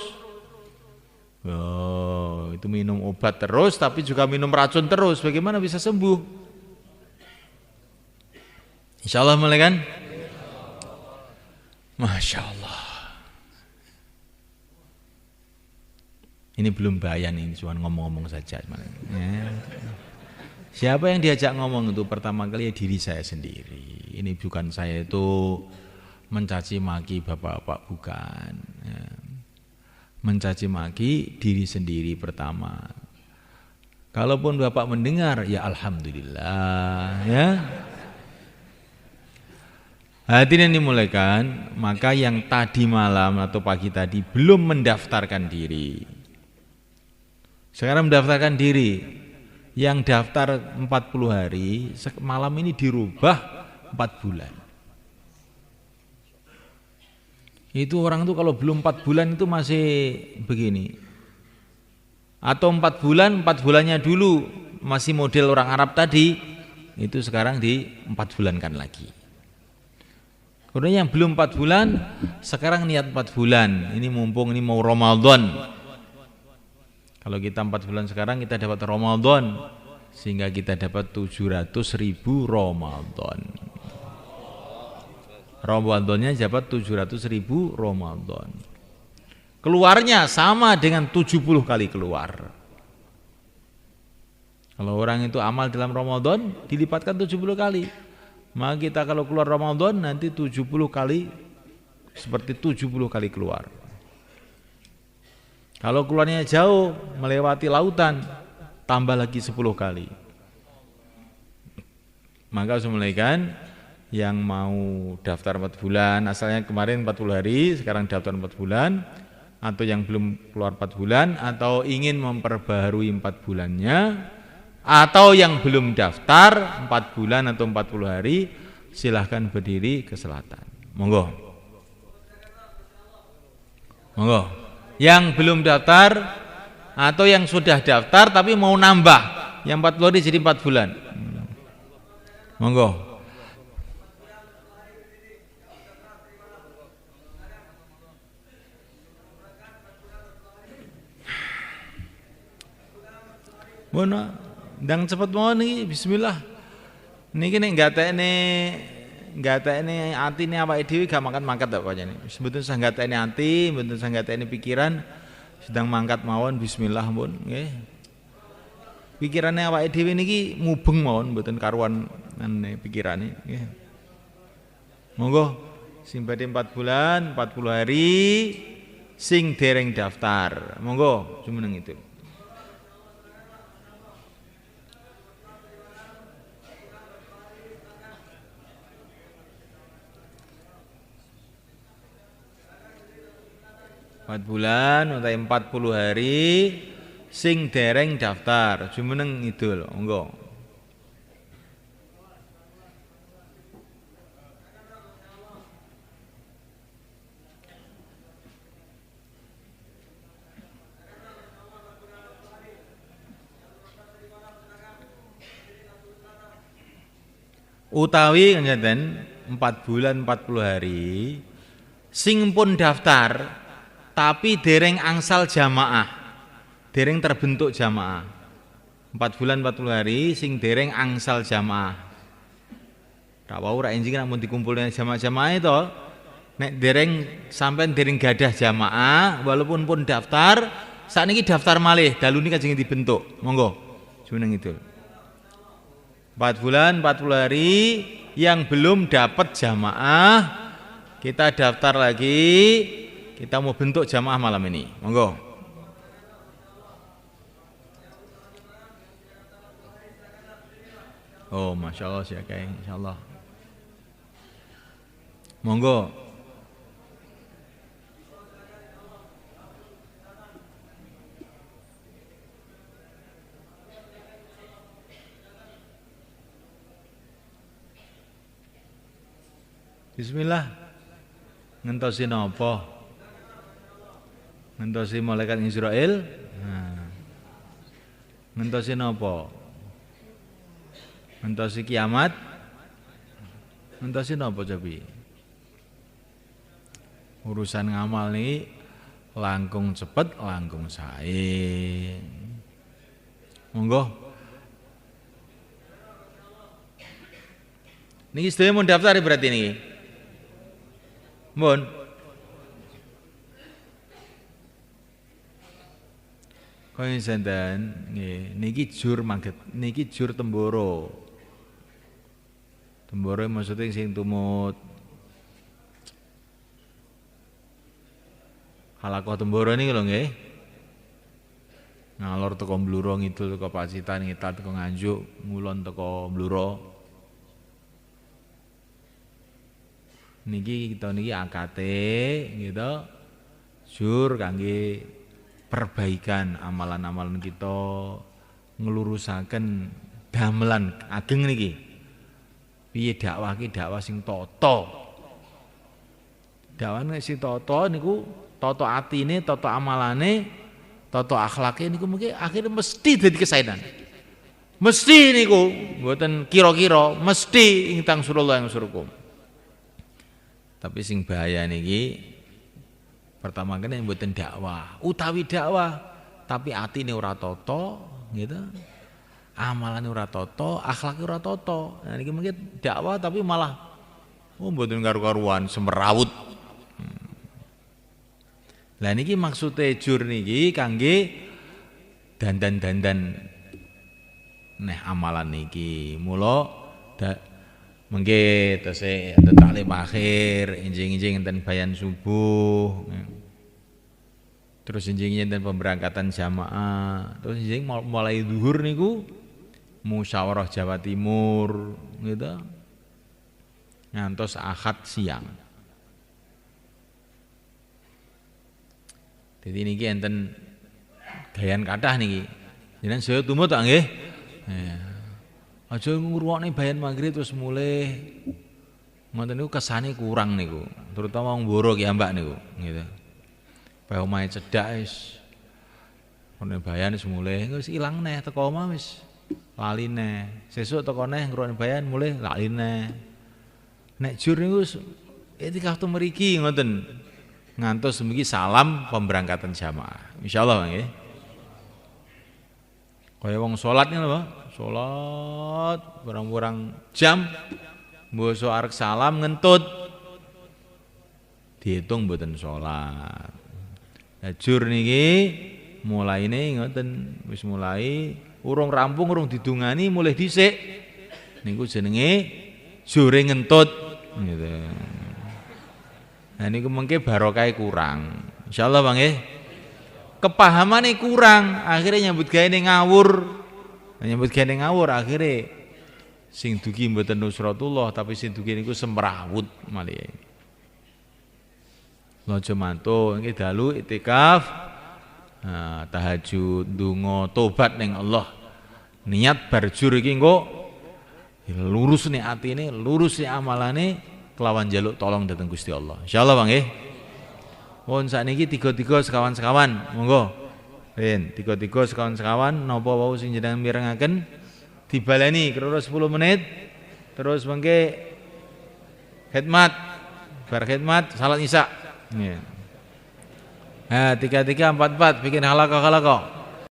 Itu minum obat terus, tapi juga minum racun terus, bagaimana bisa sembuh? Insya Allah mulai kan? Masya Allah. Ini belum bayan, ini cuma ngomong-ngomong saja. Ya. Siapa yang diajak ngomong itu pertama kali ya diri saya sendiri. Ini bukan saya itu mencaci maki bapak-bapak, bukan. Ya. Mencaci maki diri sendiri pertama. Kalaupun bapak mendengar, ya alhamdulillah. Ya. Hadirin yang dimulakan, maka yang tadi malam atau pagi tadi belum mendaftarkan diri, sekarang mendaftarkan diri. Yang daftar 40 hari, malam ini dirubah 4 bulan. Itu orang tuh kalau belum 4 bulan itu masih begini. Atau 4 bulan, 4 bulannya dulu masih model orang Arab tadi, itu sekarang di 4 bulankan lagi. Kemudian yang belum 4 bulan, sekarang niat 4 bulan. Ini mumpung ini mau Ramadan. Kalau kita 4 bulan sekarang kita dapat Ramadan, sehingga kita dapat 700.000 Ramadan. Ramadannya dapat 700.000 Ramadan. Keluarnya sama dengan 70 kali keluar. Kalau orang itu amal dalam Ramadan dilipatkan 70 kali. Maka kita kalau keluar Ramadan nanti 70 kali, seperti 70 kali keluar. Kalau keluarnya jauh melewati lautan, tambah lagi 10 kali. Maka semulaikan yang mau daftar 4 bulan, asalnya kemarin 40 hari, sekarang daftar 4 bulan, atau yang belum keluar 4 bulan, atau ingin memperbaharui 4 bulannya, atau yang belum daftar 4 bulan atau 40 hari, silahkan berdiri ke selatan. Monggo. Monggo. Yang belum daftar atau yang sudah daftar tapi mau nambah yang 40 hari jadi 4 bulan. Monggo. Bona, ndang cepet mau nih, bismillah. Niki nek gatekne atine awake dhewe gak mangkat-mangkat ta pokoknya. Mboten sah gatekne ati, mboten sah gatekne pikiran, sedang mangkat mawon bismillah pun nggih. Pikirane awake dhewe niki mubeng mawon mboten karuan pikirane nggih. Monggo sing badhe 4 bulan, 40 hari sing dereng daftar. Monggo jumeneng itu. Empat bulan atau 40 hari sing dereng daftar jumeneng idul monggo. Utawi ngeten 4 bulan 40 hari sing pun daftar tapi dereng angsal jamaah, dereng terbentuk jamaah. 4 bulan 40 hari sing dereng angsal jamaah. Ra wau ra enjing nek mun dikumpulne jamaah-jamaah itu nek dereng sampean dereng gadah jamaah walaupun pun daftar sakniki daftar malih dalu niki kajeng dibentuk. Monggo. Jumeneng itu. 4 bulan 40 hari yang belum dapat jamaah kita daftar lagi, kita mau bentuk jamaah malam ini. Monggo. Oh, masya Allah sih kayak insya Allah. Monggo. Bismillah. Ngentosi napa? Ngentosi malaikat Israel? Nah. Ngentosi napa? Ngentosi kiamat? Ngentosi napa cobi? Urusan ngamal nih langkung cepet, langkung sae. Monggo. Niki sedaya mau daftar berarti niki. Mun. Kaya senten nggih, niki jur mangget, niki jur Temboro. Temboro maksudnya sing tumut Halakoh Temboro niki lho nggih. Ngalor teko Bluro ngidul teko Pacitan, ngital teko Nganjuk, ngulon teko Bluro. Niki kita niki AKT gitu jur kangge perbaikan amalan-amalan kita ngelurusaken damelan ageng niki piye dakwah ki dakwah sing tata dakwah sing tata niku tata atine tata amalane tata akhlake niku mungkin akhirnya mesti dadi kesainan mesti niku mboten kira-kira mesti ingkang surullah yang surukum. Tapi sing bahaya niki pertama kene mboten dakwah, utawi dakwah tapi atine ora tata, gitu. Amalane ora tata, akhlake ora tata. Nah niki mungkin dakwah tapi malah mboten karu-karuan semerawut. Lah niki maksude jur niki kangge dandan-dandan neh amalan niki. Mula mengke tesih enten taklim akhir, enjing-enjing enten bayan subuh. Terus enjing enten pemberangkatan jamaah. Terus enjing mulai zuhur niku musyawarah Jawa Timur gitu. Ngantos Ahad siang. Jadi niki enten gayan kathah niki. Jenengan saya tumut tak nggih? Aja ngrungokne bayan magrib terus mulai ngoten niku kesane kurang niku, terutama wong Mboro ki ambak niku, gitu. Bae omahe cedhak wis ono bayan wis mulai wis ilang neh teko omah wis lali neh. Sesuk teko neh ngrungokne bayan mulai lali neh. Nek jur niku etikah tu mriki ngoten. Ngantos mriki salam pemberangkatan jamaah. Insyaallah nggih. Kaya wong salat ngono, Pak. Salat barang-barang jam mbok arek salam ngentut dihitung mboten salat. Lah jur niki mulaine ngoten wis mulai urung rampung urung didungani mulai dhisik niku jenenge jure ngentut gitu. Nah niku mengke barokah kurang. Insyaallah Bang nggih. Kepahamane kurang, akhirnya nyambut gawe ngawur. Nyambut gawe ngawur akhirnya sing dugi mboten nusratullah tapi sing dugi niku semrawut malih. Aja mantuk nggih dalu iktikaf. Nah, tahajud, donga, tobat ning Allah. Niat barjur iki engko lurus nih atine, lurus nih amalane kelawan jaluk tolong dateng Gusti Allah. Insyaallah Bang nggih. Mohon sakniki 3-3 sekawan-sekawan, monggo. Yen 3-3 sekawan-sekawan napa wau sing jenengan mirengaken dibaleni kira-kira 10 menit. Terus mengke khidmat. Bar khidmat salat isya. Nggih. Nah, 3-3 4-4 bikin halaqah.